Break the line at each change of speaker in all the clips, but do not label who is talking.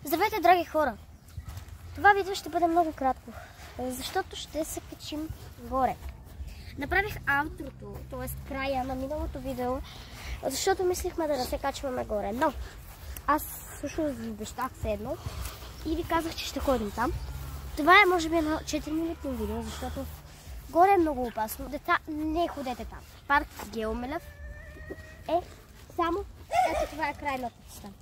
Здравейте, драги хора! Това видео ще бъде много кратко, защото ще се качим горе. Направих аутрото, т.е. края на миналото видео, защото мислихме да се качваме горе. Но аз всъщност ви обещах се едно и ви казах, че ще ходим там. Това е може би едно 4-минутно видео, защото горе е много опасно. Деца, не ходете там. Парк Геомелев е само, ето това е крайната дистанция.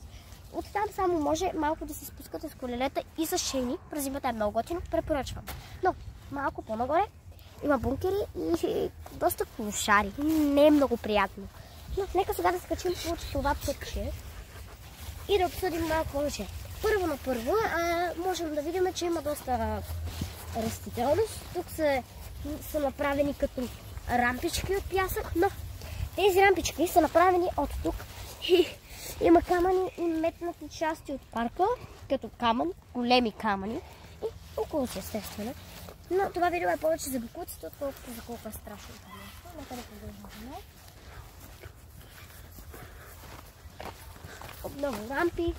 Оттам само може малко да се спускате с колелета и с шейни. През зимата е много готино, препоръчвам. Но малко по-нагоре има бункери и доста клошари. Не е много приятно. Но нека сега да се качим по това пътче и да обсъдим малко повече. Първо на първо можем да видим, че има доста растителност. Тук са направени като рампички от пясък, но тези рампички са направени от тук. Има камъни и метнати части от парка, като камън, големи камъни и около си естествено. Но това видео е повече за букуците, отколкото за колко е страшно това нещо. Нека да продължим. Отново рампи.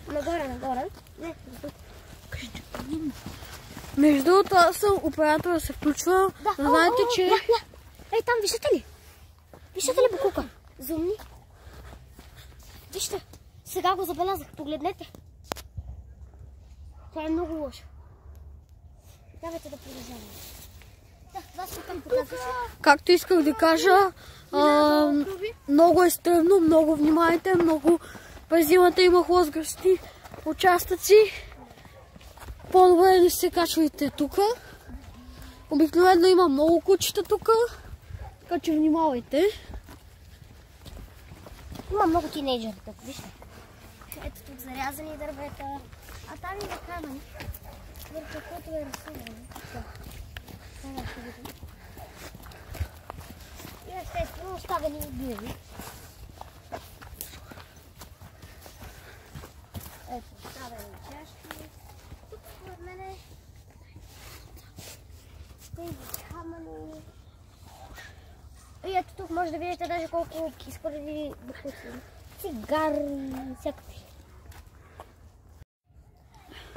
Нагоре. Не, тук.
Между другото, аз съм оператора да се включва.
Да,
знаете, че...
Ей, там, виждате ли? Виждате ли букука? Зумни. Вижте, сега го забелязах. Погледнете. Това е много лошо. Давайте да продължаваме. Да, това ще към показваш.
Както исках да кажа, много е стръмно, много внимайте, много през зимата има хлъзгащи участъци. По-добре не се качвайте тук. Обикновено има много кучета тук, така че внимавайте.
Има много тинейджери тук, вижте. Ето тук зарязани дървета, а там има камъни, върху който е рисувано. И естествено оставени биви. Ето, оставени чашки. Тук според мен тези камъни. И ето тук може да видите даже колко изхвърлени букуци. Цигари, всякакви.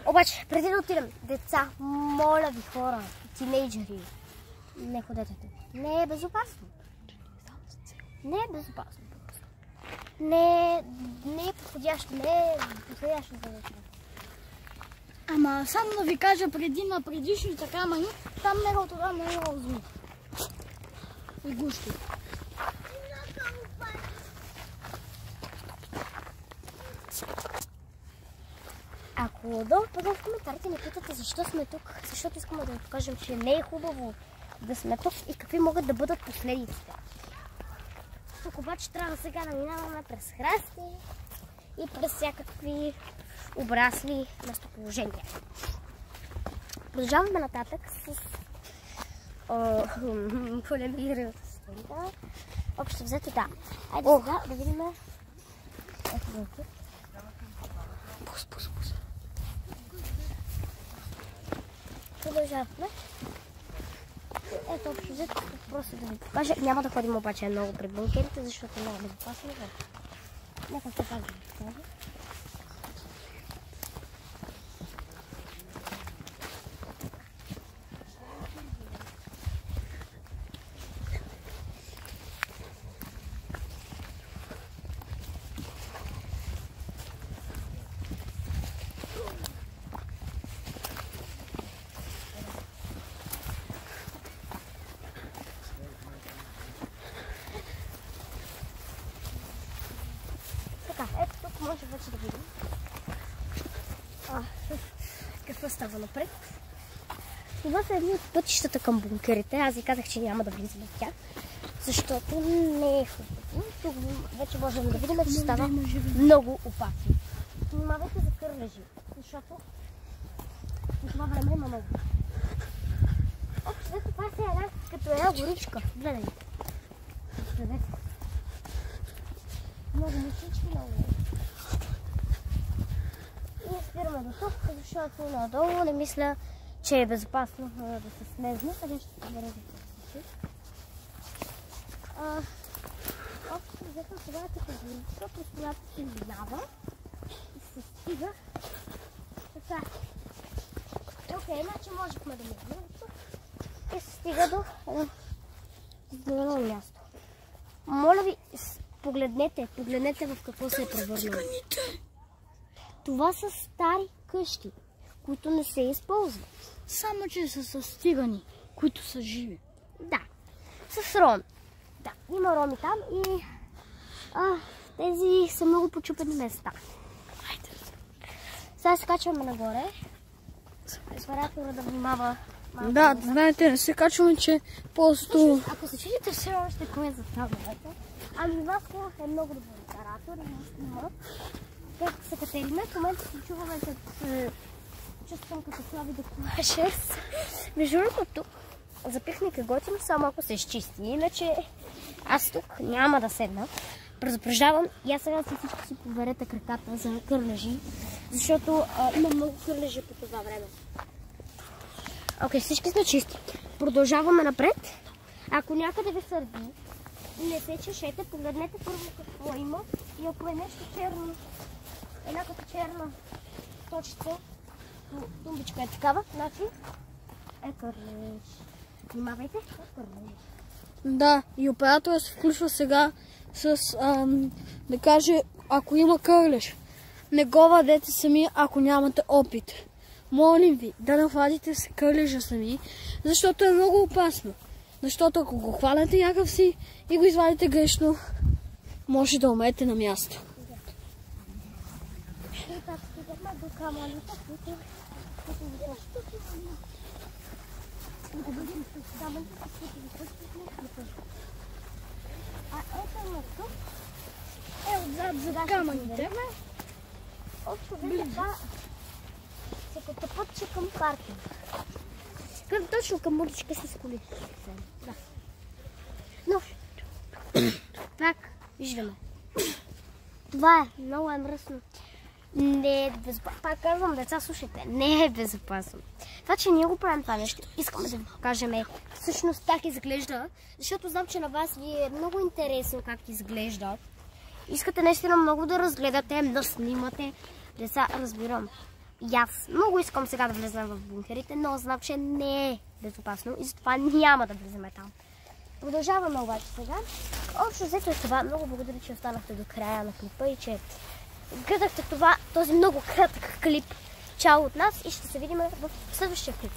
Обаче, преди да отидем, деца, моля ви хора, тинейджери, не ходете тук. Не е безопасно. Не е безопасно просто. Не е подходящо, не е подходящо за деца.
Ама само да ви кажа, преди на предишните камъни, там негото там не е много звук. И гушки.
Ако долу в коментарите ни питате защо сме тук, защото искаме да ви покажем, че не е хубаво да сме тук и какви могат да бъдат последиците. Тук обаче трябва сега да минаваме през храсти и през всякакви обрасли местоположения. Продължаваме нататък с полемирата стенка. Общо взето да. Айде сега да видим. Ето го тук.
Пус.
Продължаваме. Ето общо взето просто да ви покажа. Няма да ходим обаче много пред бункерите, защото много безопасно. Нека се пак да ви покажа. Ето тук може вече да видим какво става напред. Това са едни от пътищата към бункерите. Аз ви казах, че няма да влизаме в тях, защото не е хубаво. Тук вече можем да видим, че става много опасно. Внимавайте за кърлежи, защото по това време има много. Общо, това е като една горичка. Гледайте. Много мъчички, много. И спираме до тук, защото надолу не мисля, че е безопасно да се слезне. Къде ще се бъде общо взето това е като горичка, през която се минава. се стига. Така. Окей, значи можехме да минем тук. И се стига до едно място. Моля ви, погледнете в какво се е превърнало. Това са стари къщи, които не се използват.
Само че са с цигани, които са живи.
Да, с роми. Да, има роми там и тези са много почупени места.
Хайде.
Сега се качваме нагоре. Оператора да внимава малко.
Да, знаете, не се качваме, че просто...
Ако се чудите все още кой е за таблета, ами Васко е много добър оператор и не снима. Както се Катерина, в момента се чуваме чувствам като Слави да клаше. Между другото тук за пикник е готино, само ако се изчисти. Иначе аз тук няма да седна. Предупреждавам и аз сега всички си поверете краката за кърлежи, защото има много кърлежи по това време. Окей, всички сме чисти. Продължаваме напред. Ако някъде ви сърди, не се чешете, погледнете първо какво има и ако е нещо черно, една като черна точица, тумбичка е такава, значи е кърлеж. Внимавайте, е кърлеж.
Да, и операторът се включва сега с, да каже, ако има кърлеж. Не го вадете сами, ако нямате опит. Молим ви да не вадите с кърлежа сами, защото е много опасно. Защото ако го хванете някакъв си и го извадите грешно, може да умрете на място.
И така стигаме до камъните, които ето на тук е отзад за камъните. Общо видите това се котопътче към паркинг. Точно към уличка с коли. Да. Но пак виждаме. Това е много мръсно. Не е безопасно. Пак казвам, деца, слушайте, не е безопасно. Това, че ние го правим това нещо, искаме да ви покажем всъщност как изглежда, защото знам, че на вас ви е много интересно как изглежда. Искате наистина много да разгледате, да снимате. Деца, разбирам. И аз много искам сега да влезем в бункерите, но знам, че не е безопасно и затова няма да влезем там. Продължаваме обаче сега. Общо взето е това. Много благодаря, че останахте до края на клипа и че гледахте този много кратък клип. Чао от нас и ще се видим в следващия клип.